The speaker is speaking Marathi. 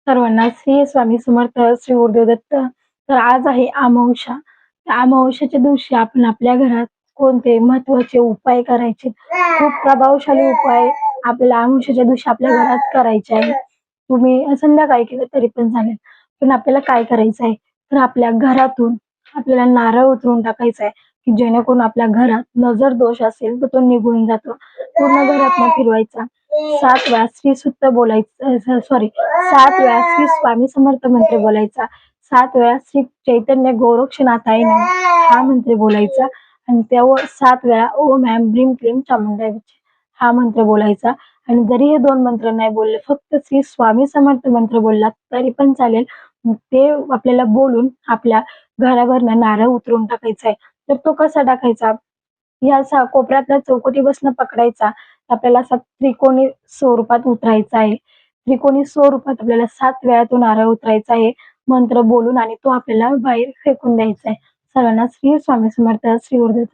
सर्वांना श्री स्वामी समर्थ, श्री गुरुदेव दत्त. तर आज आहे अमावस्या. त्या अमावस्येच्या दिवशी आपण आपल्या घरात कोणते महत्त्वाचे उपाय करायचे? खूप प्रभावशाली उपाय आपल्याला अमावस्येच्या दिवशी आपल्या घरात करायचे आहे. तुम्ही संध्याकाळी केलं तरी पण चालेल. पण आपल्याला काय करायचं आहे? तर आपल्या घरातून आपल्याला नारळ उतरवून टाकायचा आहे, की जेणेकरून आपल्या घरात नजर दोष असेल तर तो निघून जातो. पूर्ण घरातनं फिरवायचा. 7 वेळा श्री सुक्त बोलायचं, सॉरी 7 वेळा श्री स्वामी समर्थ मंत्र बोलायचा. 7 वेळा श्री चैतन्य गोरक्षनाथाय नमः हा मंत्र बोलायचा आणि त्यावर 7 वेळा ओम ऐं ब्रीं क्लीं चामुंडाय विचे हा मंत्र बोलायचा. आणि जरी हे 2 मंत्र नाही बोलले, फक्त श्री स्वामी समर्थ मंत्र बोललात तरी पण चालेल. ते आपल्याला बोलून आपल्या घरावरनं नारळ उतरवून टाकायचा आहे. तर तो कसा टाकायचा? या असा कोपऱ्यातला चौकटीपासून पकडायचा. आपल्याला असा त्रिकोणी स्वरूपात उतरायचा आहे. त्रिकोणी स्वरूपात आपल्याला 7 वेळा तो नारळ उतरायचा आहे, मंत्र बोलून आणि तो आपल्याला बाहेर फेकून द्यायचा आहे. सर्वांना श्री स्वामी समर्थ, श्री गुरुदेव